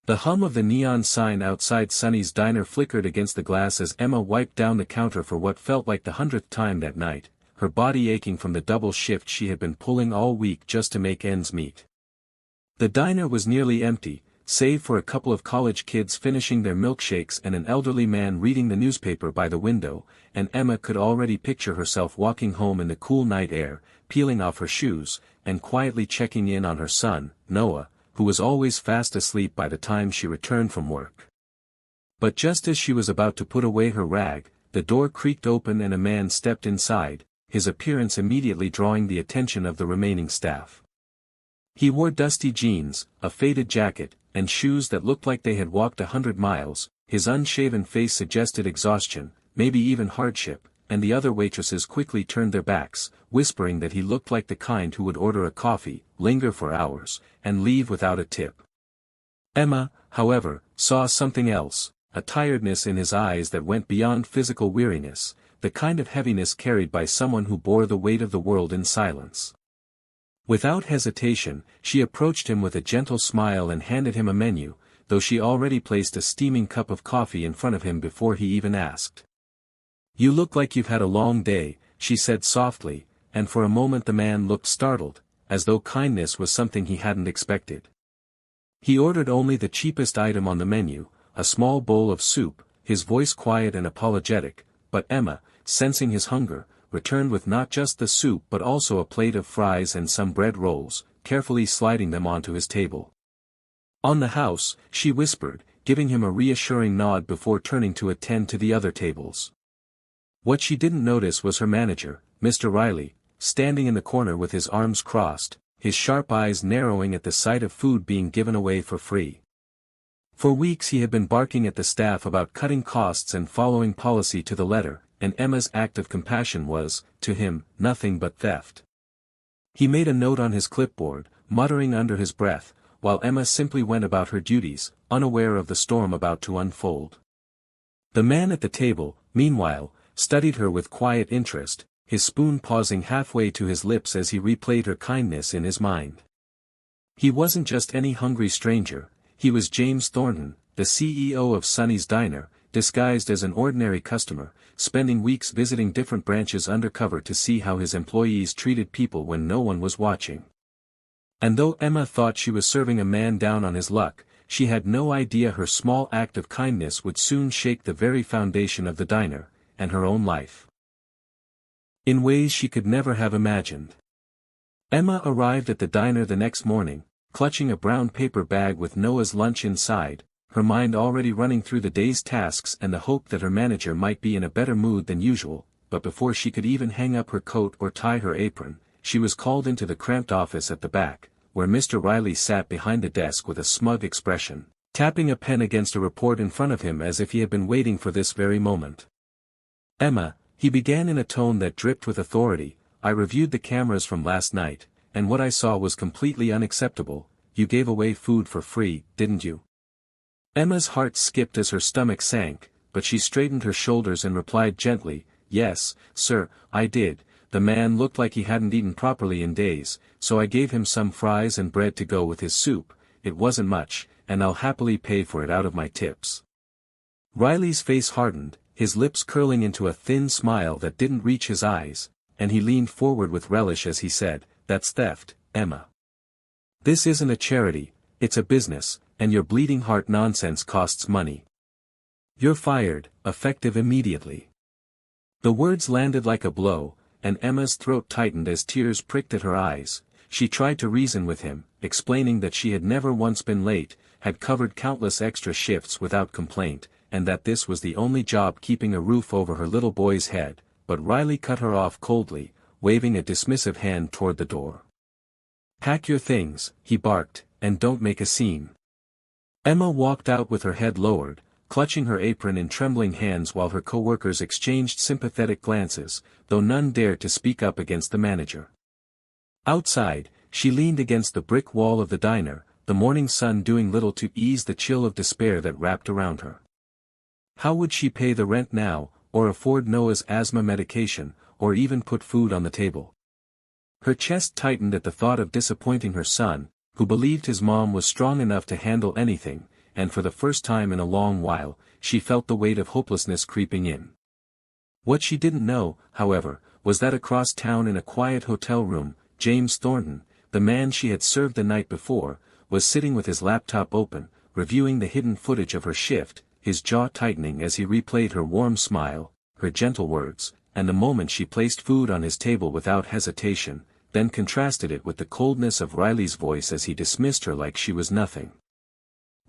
The hum of the neon sign outside Sunny's diner flickered against the glass as Emma wiped down the counter for what felt like the 100th time that night, her body aching from the double shift she had been pulling all week just to make ends meet. The diner was nearly empty, save for a couple of college kids finishing their milkshakes and an elderly man reading the newspaper by the window, and Emma could already picture herself walking home in the cool night air, peeling off her shoes, and quietly checking in on her son, Noah, who was always fast asleep by the time she returned from work. But just as she was about to put away her rag, the door creaked open and a man stepped inside, his appearance immediately drawing the attention of the remaining staff. He wore dusty jeans, a faded jacket, and shoes that looked like they had walked 100 miles, his unshaven face suggested exhaustion, maybe even hardship, and the other waitresses quickly turned their backs, whispering that he looked like the kind who would order a coffee, linger for hours, and leave without a tip. Emma, however, saw something else, a tiredness in his eyes that went beyond physical weariness, the kind of heaviness carried by someone who bore the weight of the world in silence. Without hesitation, she approached him with a gentle smile and handed him a menu, though she already placed a steaming cup of coffee in front of him before he even asked. "You look like you've had a long day," she said softly, and for a moment the man looked startled, as though kindness was something he hadn't expected. He ordered only the cheapest item on the menu, a small bowl of soup, his voice quiet and apologetic, but Emma, sensing his hunger, returned with not just the soup but also a plate of fries and some bread rolls, carefully sliding them onto his table. "On the house," she whispered, giving him a reassuring nod before turning to attend to the other tables. What she didn't notice was her manager, Mr. Riley, standing in the corner with his arms crossed, his sharp eyes narrowing at the sight of food being given away for free. For weeks he had been barking at the staff about cutting costs and following policy to the letter, and Emma's act of compassion was, to him, nothing but theft. He made a note on his clipboard, muttering under his breath, while Emma simply went about her duties, unaware of the storm about to unfold. The man at the table, meanwhile, studied her with quiet interest, his spoon pausing halfway to his lips as he replayed her kindness in his mind. He wasn't just any hungry stranger, he was James Thornton, the CEO of Sunny's Diner, disguised as an ordinary customer, spending weeks visiting different branches undercover to see how his employees treated people when no one was watching. And though Emma thought she was serving a man down on his luck, she had no idea her small act of kindness would soon shake the very foundation of the diner, and her own life, in ways she could never have imagined. Emma arrived at the diner the next morning, clutching a brown paper bag with Noah's lunch inside, her mind already running through the day's tasks and the hope that her manager might be in a better mood than usual, but before she could even hang up her coat or tie her apron, she was called into the cramped office at the back, where Mr. Riley sat behind the desk with a smug expression, tapping a pen against a report in front of him as if he had been waiting for this very moment. "Emma," he began in a tone that dripped with authority, "I reviewed the cameras from last night, and what I saw was completely unacceptable. You gave away food for free, didn't you?" Emma's heart skipped as her stomach sank, but she straightened her shoulders and replied gently, "Yes, sir, I did. The man looked like he hadn't eaten properly in days, so I gave him some fries and bread to go with his soup. It wasn't much, and I'll happily pay for it out of my tips." Riley's face hardened, his lips curling into a thin smile that didn't reach his eyes, and he leaned forward with relish as he said, "That's theft, Emma. This isn't a charity, it's a business, and your bleeding heart nonsense costs money. You're fired, effective immediately." The words landed like a blow, and Emma's throat tightened as tears pricked at her eyes. She tried to reason with him, explaining that she had never once been late, had covered countless extra shifts without complaint, and that this was the only job keeping a roof over her little boy's head, but Riley cut her off coldly, waving a dismissive hand toward the door. "Pack your things," he barked, "and don't make a scene." Emma walked out with her head lowered, clutching her apron in trembling hands while her co-workers exchanged sympathetic glances, though none dared to speak up against the manager. Outside, she leaned against the brick wall of the diner, the morning sun doing little to ease the chill of despair that wrapped around her. How would she pay the rent now, or afford Noah's asthma medication, or even put food on the table? Her chest tightened at the thought of disappointing her son, who believed his mom was strong enough to handle anything, and for the first time in a long while, she felt the weight of hopelessness creeping in. What she didn't know, however, was that across town in a quiet hotel room, James Thornton, the man she had served the night before, was sitting with his laptop open, reviewing the hidden footage of her shift, his jaw tightening as he replayed her warm smile, her gentle words, and the moment she placed food on his table without hesitation, then contrasted it with the coldness of Riley's voice as he dismissed her like she was nothing.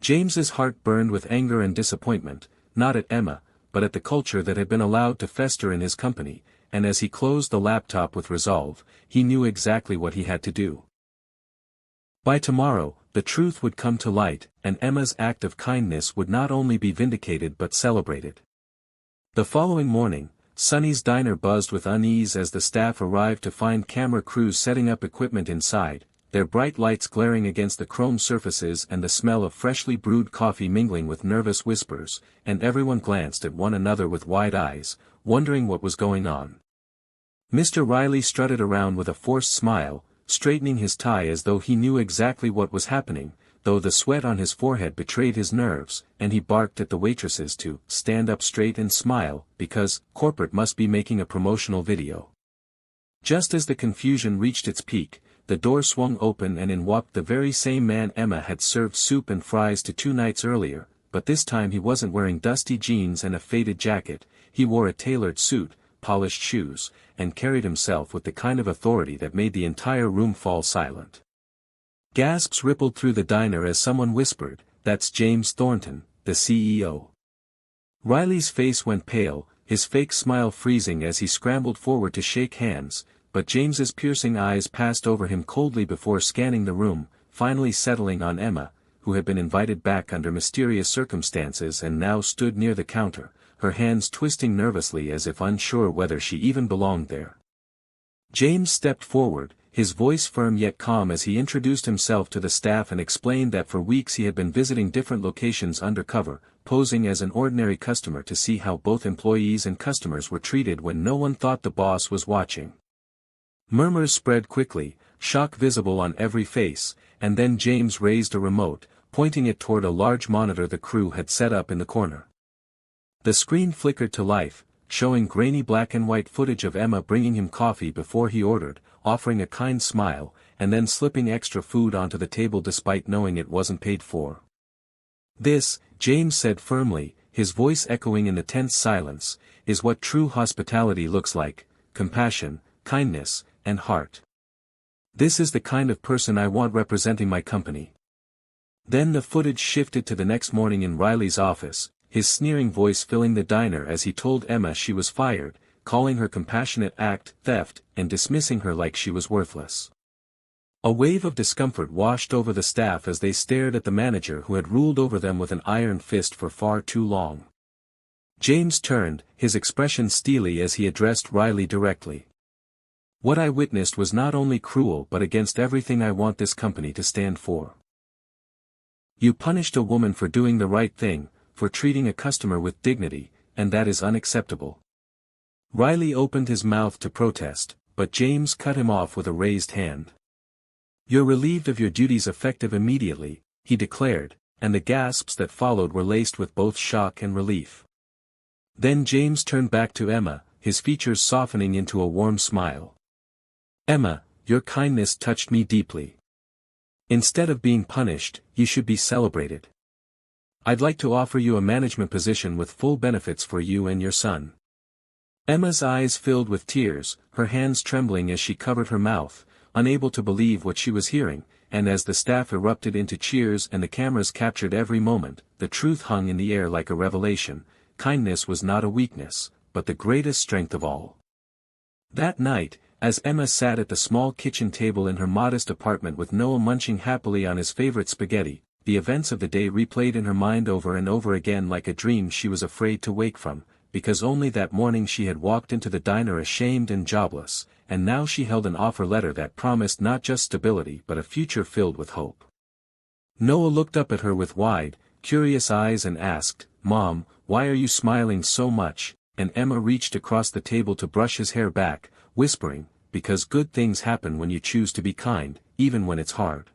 James's heart burned with anger and disappointment, not at Emma, but at the culture that had been allowed to fester in his company, and as he closed the laptop with resolve, he knew exactly what he had to do. By tomorrow, the truth would come to light, and Emma's act of kindness would not only be vindicated but celebrated. The following morning, Sunny's diner buzzed with unease as the staff arrived to find camera crews setting up equipment inside, their bright lights glaring against the chrome surfaces and the smell of freshly brewed coffee mingling with nervous whispers, and everyone glanced at one another with wide eyes, wondering what was going on. Mr. Riley strutted around with a forced smile, straightening his tie as though he knew exactly what was happening, though the sweat on his forehead betrayed his nerves, and he barked at the waitresses to stand up straight and smile, because corporate must be making a promotional video. Just as the confusion reached its peak, the door swung open and in walked the very same man Emma had served soup and fries to 2 nights earlier, but this time he wasn't wearing dusty jeans and a faded jacket, he wore a tailored suit, polished shoes, and carried himself with the kind of authority that made the entire room fall silent. Gasps rippled through the diner as someone whispered, "That's James Thornton, the CEO." Riley's face went pale, his fake smile freezing as he scrambled forward to shake hands, but James's piercing eyes passed over him coldly before scanning the room, finally settling on Emma, who had been invited back under mysterious circumstances and now stood near the counter, her hands twisting nervously as if unsure whether she even belonged there. James stepped forward, his voice firm yet calm as he introduced himself to the staff and explained that for weeks he had been visiting different locations undercover, posing as an ordinary customer to see how both employees and customers were treated when no one thought the boss was watching. Murmurs spread quickly, shock visible on every face, and then James raised a remote, pointing it toward a large monitor the crew had set up in the corner. The screen flickered to life, showing grainy black and white footage of Emma bringing him coffee before he ordered, offering a kind smile, and then slipping extra food onto the table despite knowing it wasn't paid for. "This," James said firmly, his voice echoing in the tense silence, "is what true hospitality looks like: compassion, kindness, and heart. This is the kind of person I want representing my company." Then the footage shifted to the next morning in Riley's office, his sneering voice filling the diner as he told Emma she was fired, calling her compassionate act theft, and dismissing her like she was worthless. A wave of discomfort washed over the staff as they stared at the manager who had ruled over them with an iron fist for far too long. James turned, his expression steely as he addressed Riley directly. "What I witnessed was not only cruel but against everything I want this company to stand for. You punished a woman for doing the right thing, for treating a customer with dignity, and that is unacceptable." Riley opened his mouth to protest, but James cut him off with a raised hand. "You're relieved of your duties effective immediately," he declared, and the gasps that followed were laced with both shock and relief. Then James turned back to Emma, his features softening into a warm smile. "Emma, your kindness touched me deeply. Instead of being punished, you should be celebrated. I'd like to offer you a management position with full benefits for you and your son." Emma's eyes filled with tears, her hands trembling as she covered her mouth, unable to believe what she was hearing, and as the staff erupted into cheers and the cameras captured every moment, the truth hung in the air like a revelation: kindness was not a weakness, but the greatest strength of all. That night, as Emma sat at the small kitchen table in her modest apartment with Noah munching happily on his favorite spaghetti, the events of the day replayed in her mind over and over again like a dream she was afraid to wake from, because only that morning she had walked into the diner ashamed and jobless, and now she held an offer letter that promised not just stability but a future filled with hope. Noah looked up at her with wide, curious eyes and asked, "Mom, why are you smiling so much?" And Emma reached across the table to brush his hair back, whispering, "Because good things happen when you choose to be kind, even when it's hard."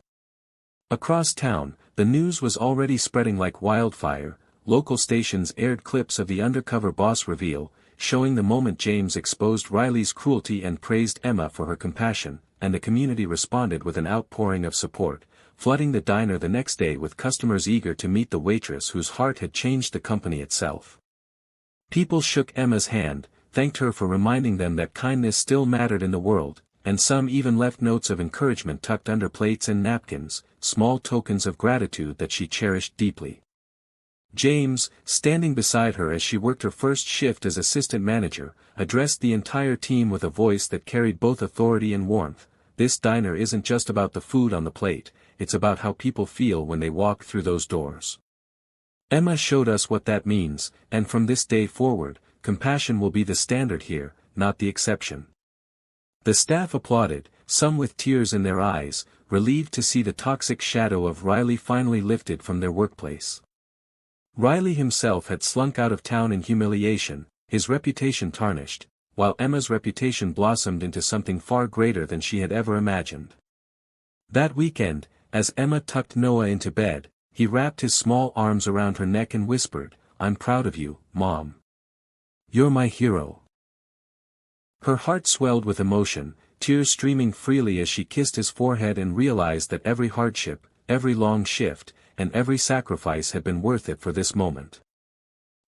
Across town, The news was already spreading like wildfire. Local stations aired clips of the undercover boss reveal, showing the moment James exposed Riley's cruelty and praised Emma for her compassion, and the community responded with an outpouring of support, flooding the diner the next day with customers eager to meet the waitress whose heart had changed the company itself. People shook Emma's hand, thanked her for reminding them that kindness still mattered in the world, and some even left notes of encouragement tucked under plates and napkins, small tokens of gratitude that she cherished deeply. James, standing beside her as she worked her first shift as assistant manager, addressed the entire team with a voice that carried both authority and warmth. This diner isn't just about the food on the plate, it's about how people feel when they walk through those doors. Emma showed us what that means, and from this day forward, compassion will be the standard here, not the exception. The staff applauded, some with tears in their eyes, relieved to see the toxic shadow of Riley finally lifted from their workplace. Riley himself had slunk out of town in humiliation, his reputation tarnished, while Emma's reputation blossomed into something far greater than she had ever imagined. That weekend, as Emma tucked Noah into bed, he wrapped his small arms around her neck and whispered, "I'm proud of you, Mom. You're my hero." Her heart swelled with emotion, tears streaming freely as she kissed his forehead and realized that every hardship, every long shift, and every sacrifice had been worth it for this moment.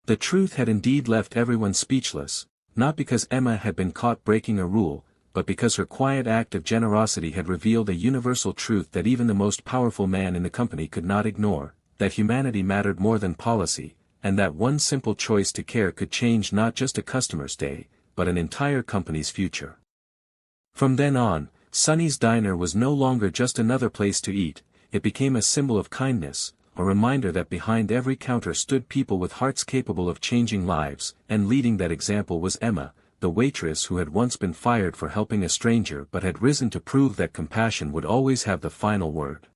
The truth had indeed left everyone speechless, not because Emma had been caught breaking a rule, but because her quiet act of generosity had revealed a universal truth that even the most powerful man in the company could not ignore, that humanity mattered more than policy, and that one simple choice to care could change not just a customer's day, but an entire company's future. From then on, Sonny's Diner was no longer just another place to eat, it became a symbol of kindness, a reminder that behind every counter stood people with hearts capable of changing lives, and leading that example was Emma, the waitress who had once been fired for helping a stranger but had risen to prove that compassion would always have the final word.